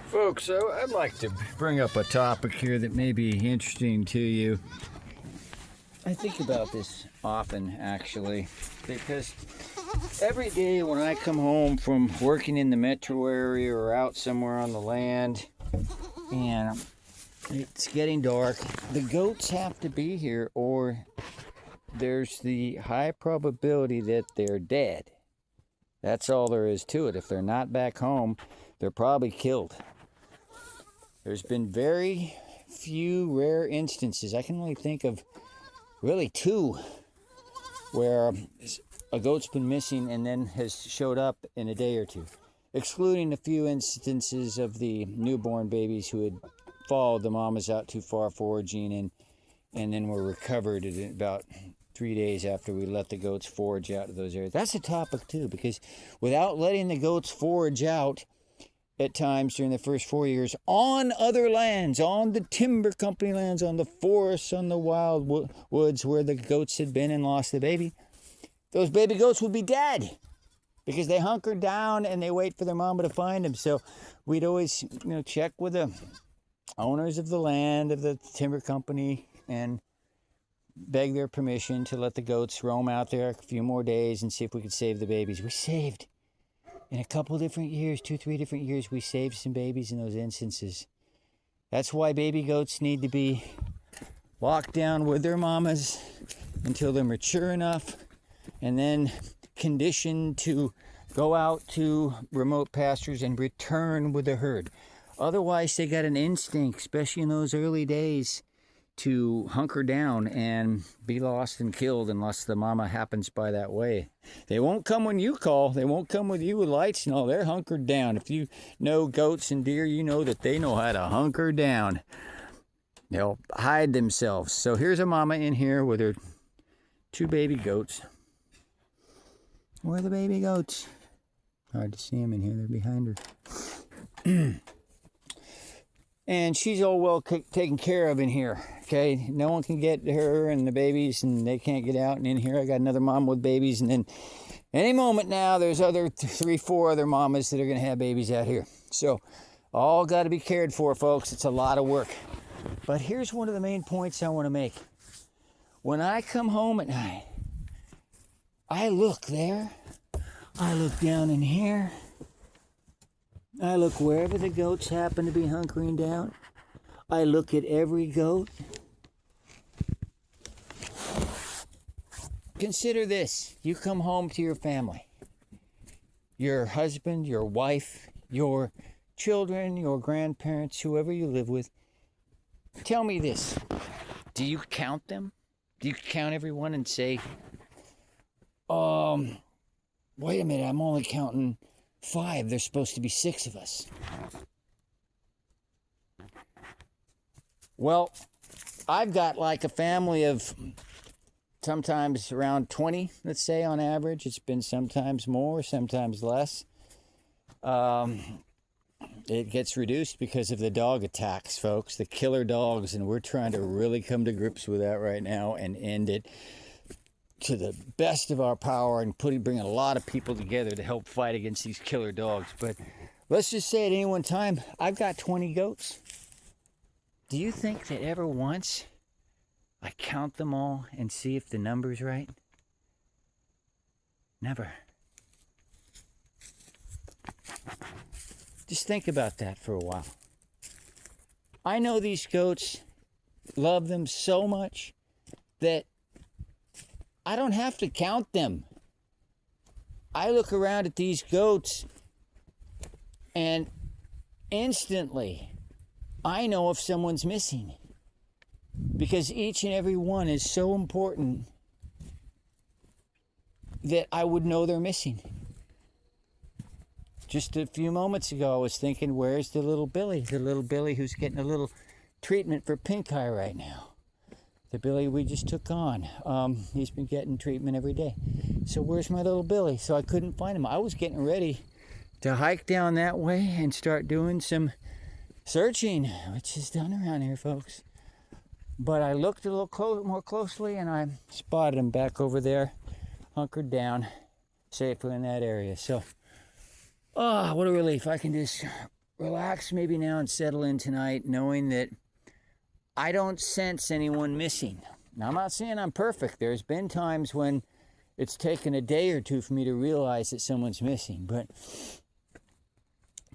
Folks, I'd like to bring up a topic here that may be interesting to you. I think about this often, actually, because every day when I come home from working in the metro area or out somewhere on the land, and it's getting dark, the goats have to be here, or there's the high probability that they're dead. That's all there is to it. If they're not back home, they're probably killed. There's been very few rare instances. I can only think of really two where a goat's been missing and then has showed up in a day or two, excluding a few instances of the newborn babies who had followed the mamas out too far foraging and then were recovered at about 3 days after we let the goats forage out of those areas. That's a topic too, because without letting the goats forage out at times during the first 4 years on other lands, on the timber company lands, on the forests, on the wild woods where the goats had been and lost the baby, those baby goats would be dead because they hunker down and they wait for their mama to find them. So we'd always, check with the owners of the land, of the timber company, and beg their permission to let the goats roam out there a few more days and see if we could save the babies. We saved, in a couple different years, 2-3 different years, we saved some babies in those instances. That's why baby goats need to be locked down with their mamas until they're mature enough, and then conditioned to go out to remote pastures and return with the herd. Otherwise, they got an instinct, especially in those early days, to hunker down and be lost and killed unless the mama happens by that way. They won't come when you call. They won't come with you with lights and all. They're hunkered down. If you know goats and deer, you know that they know how to hunker down. They'll hide themselves. So here's a mama in here with her 2 baby goats. Where are the baby goats? Hard to see them in here. They're behind her. And she's all well taken care of in here, okay? No one can get her and the babies, and they can't get out. And in here, I got another mom with babies. And then any moment now, there's other 3-4 other mamas that are going to have babies out here. So all got to be cared for, folks. It's a lot of work. But here's one of the main points I want to make. When I come home at night, I look there. I look down in here. I look wherever the goats happen to be hunkering down. I look at every goat. Consider this. You come home to your family. Your husband, your wife, your children, your grandparents, whoever you live with. Tell me this. Do you count them? Do you count everyone and say, wait a minute, I'm only counting 5, there's supposed to be 6 of us. Well, I've got like a family of sometimes around 20, let's say, on average. It's been sometimes more, sometimes less. It gets reduced because of the dog attacks, folks, the killer dogs, and we're trying to really come to grips with that right now and end it to the best of our power and bring a lot of people together to help fight against these killer dogs. But let's just say at any one time, I've got 20 goats. Do you think that ever once I count them all and see if the number's right? Never. Just think about that for a while. I know these goats, love them so much that I don't have to count them. I look around at these goats and instantly I know if someone's missing, because each and every one is so important that I would know they're missing. Just a few moments ago, I was thinking, where's the little Billy? The little Billy who's getting a little treatment for pink eye right now. The Billy we just took on. He's been getting treatment every day. So where's my little Billy? So I couldn't find him. I was getting ready to hike down that way and start doing some searching, which is done around here, folks. But I looked a little more closely and I spotted him back over there, hunkered down, safely in that area. So, what a relief. I can just relax maybe now and settle in tonight, knowing that I don't sense anyone missing. Now, I'm not saying I'm perfect. There's been times when it's taken a day or two for me to realize that someone's missing. But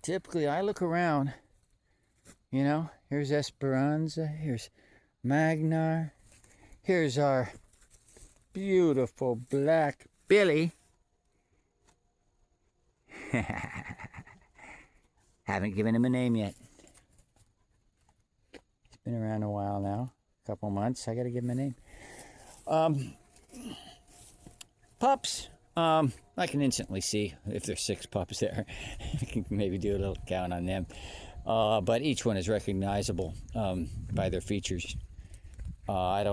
typically, I look around, you know, here's Esperanza, here's Magnar, here's our beautiful black Billy. Haven't given him a name yet. He's been around a while now, a couple months. I got to give him a name. Pups. I can instantly see if there's 6 pups there. I can maybe do a little count on them. But each one is recognizable by their features. I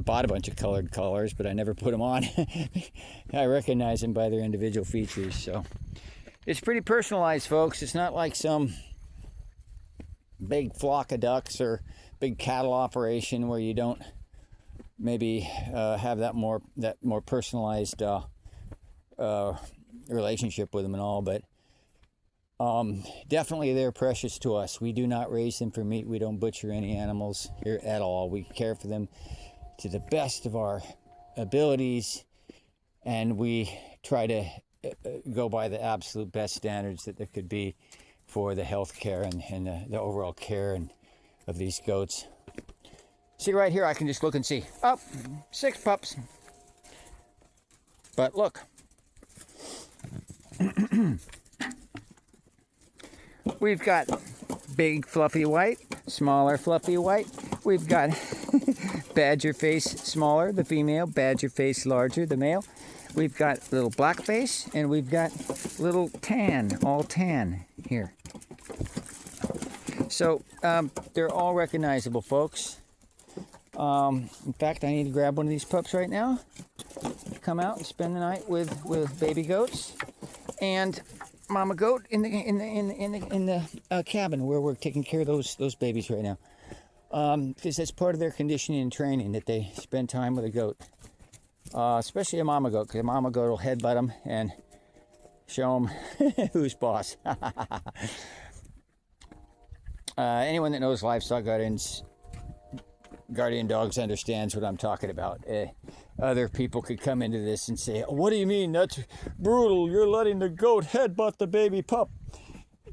bought a bunch of colored colors, but I never put them on. I recognize them by their individual features. So it's pretty personalized, folks. It's not like some big flock of ducks or big cattle operation where you don't maybe have that more personalized relationship with them and all. But definitely they're precious to us. We do not raise them for meat. We don't butcher any animals here at all. We care for them to the best of our abilities, and we try to go by the absolute best standards that there could be for the health care and the overall care of these goats. See right here, I can just look and see. Oh, 6 pups. But look. We've got big fluffy white, smaller fluffy white. We've got badger face smaller, the female, badger face larger, the male. We've got little black face, and we've got little tan, all tan here. So they're all recognizable, folks. In fact, I need to grab one of these pups right now, come out and spend the night with baby goats and mama goat in the cabin where we're taking care of those babies right now, because that's part of their conditioning and training, that they spend time with a goat, especially a mama goat, because a mama goat will headbutt them and show them who's boss. Anyone that knows livestock guardian dogs understands what I'm talking about. Other people could come into this and say, "What do you mean? That's brutal. You're letting the goat headbutt the baby pup."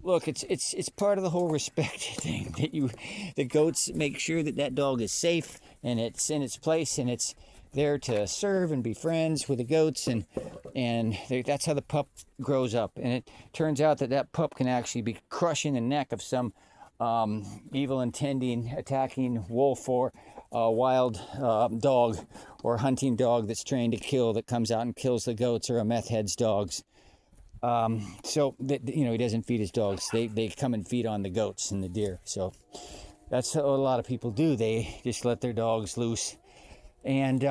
Look, it's part of the whole respect thing, that the goats make sure that dog is safe and it's in its place and it's there to serve and be friends with the goats, and that's how the pup grows up. And it turns out that pup can actually be crushing the neck of some evil intending attacking wolf or wild dog or hunting dog that's trained to kill, that comes out and kills the goats, or a meth head's dogs. So that, he doesn't feed his dogs. They come and feed on the goats and the deer. So that's what a lot of people do. They just let their dogs loose. And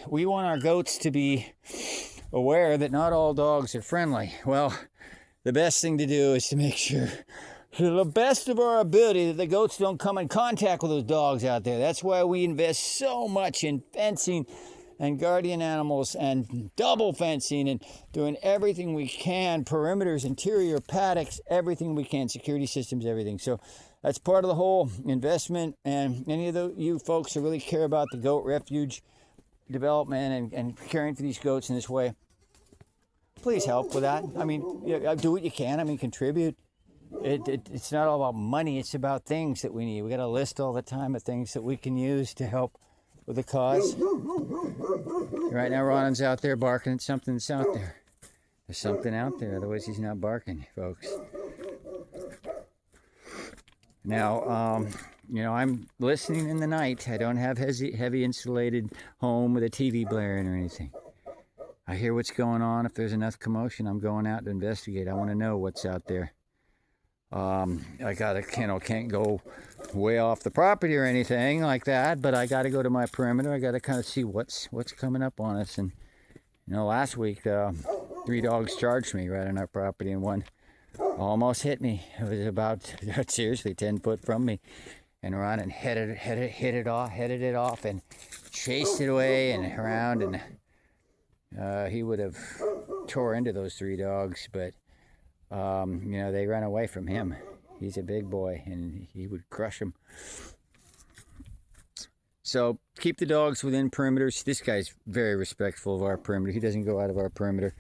we want our goats to be aware that not all dogs are friendly. Well, the best thing to do is to make sure, to the best of our ability, that the goats don't come in contact with those dogs out there. That's why we invest so much in fencing and guardian animals and double fencing and doing everything we can, perimeters, interior paddocks, everything we can, security systems, everything. So that's part of the whole investment. And any of you folks who really care about the goat refuge development and caring for these goats in this way, please help with that. I mean, do what you can. I mean, contribute. It's not all about money. It's about things that we need. We got a list all the time of things that we can use to help with the cause. Right now, Ronan's out there barking at something that's out there. There's something out there. Otherwise, he's not barking, folks. Now, I'm listening in the night. I don't have heavy insulated home with a TV blaring or anything. I hear what's going on. If there's enough commotion, I'm going out to investigate. I want to know what's out there. I can't go way off the property or anything like that, but I got to go to my perimeter. I got to kind of see what's coming up on us. And last week 3 dogs charged me right on our property, and one almost hit me. It was about seriously 10 foot from me, and ran and headed it off and chased it away and around, and he would have tore into those 3 dogs, but they ran away from him. He's a big boy, and he would crush them. So keep the dogs within perimeters. This guy's very respectful of our perimeter. He doesn't go out of our perimeter.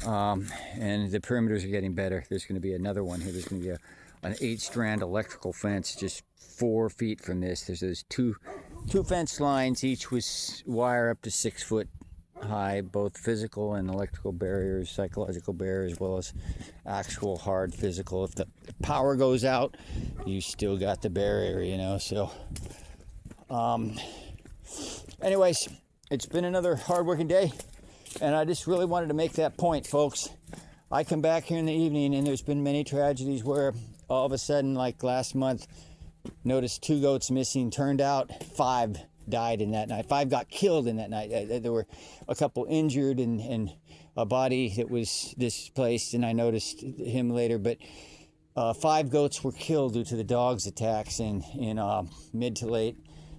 And the perimeters are getting better. There's going to be another one here. There's going to be an 8-strand electrical fence just 4 feet from this. There's those two fence lines, each with wire up to 6 foot high, both physical and electrical barriers, psychological barriers, as well as actual hard physical. If the power goes out, you still got the barrier, you know. So anyways, it's been another hard-working day, and I just really wanted to make that point, folks. I come back here in the evening, and there's been many tragedies where all of a sudden, like last month, noticed 2 goats missing. Turned out 5 died in that night. 5 got killed in that night. There were a couple injured and a body that was displaced, and I noticed him later. But 5 goats were killed due to the dogs' attacks in mid to late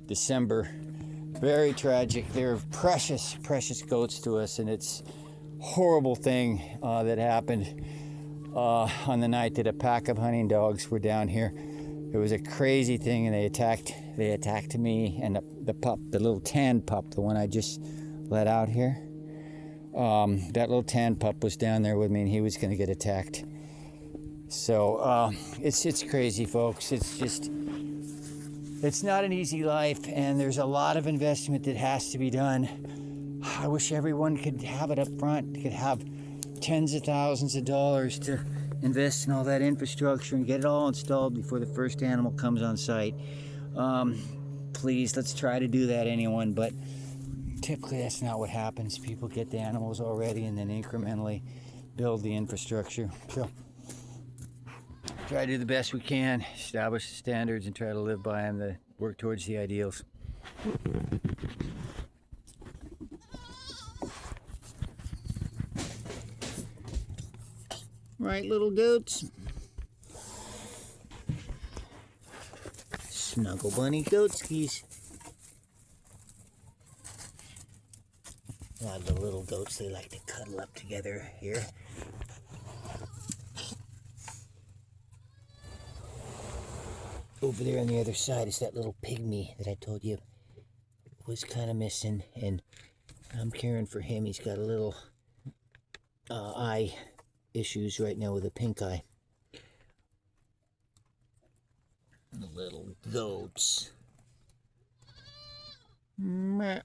December. Very tragic. They're precious, precious goats to us, and it's a horrible thing that happened on the night that a pack of hunting dogs were down here. It was a crazy thing, and they attacked me and the pup, the little tan pup, the one I just let out here. That little tan pup was down there with me, and he was going to get attacked. So it's crazy, folks. It's not an easy life, and there's a lot of investment that has to be done. I wish everyone could have it up front, could have tens of thousands of dollars to invest in all that infrastructure and get it all installed before the first animal comes on site. Please, let's try to do that, anyone, but typically that's not what happens. People get the animals already and then incrementally build the infrastructure. So try to do the best we can, establish the standards, and try to live by them, to work towards the ideals. Right, little goats? Snuggle bunny goatskis. A lot of the little goats, they like to cuddle up together here. Over there on the other side is that little pygmy that I told you was kind of missing, and I'm caring for him. He's got a little eye issues right now with a pink eye. The little goats. Meh.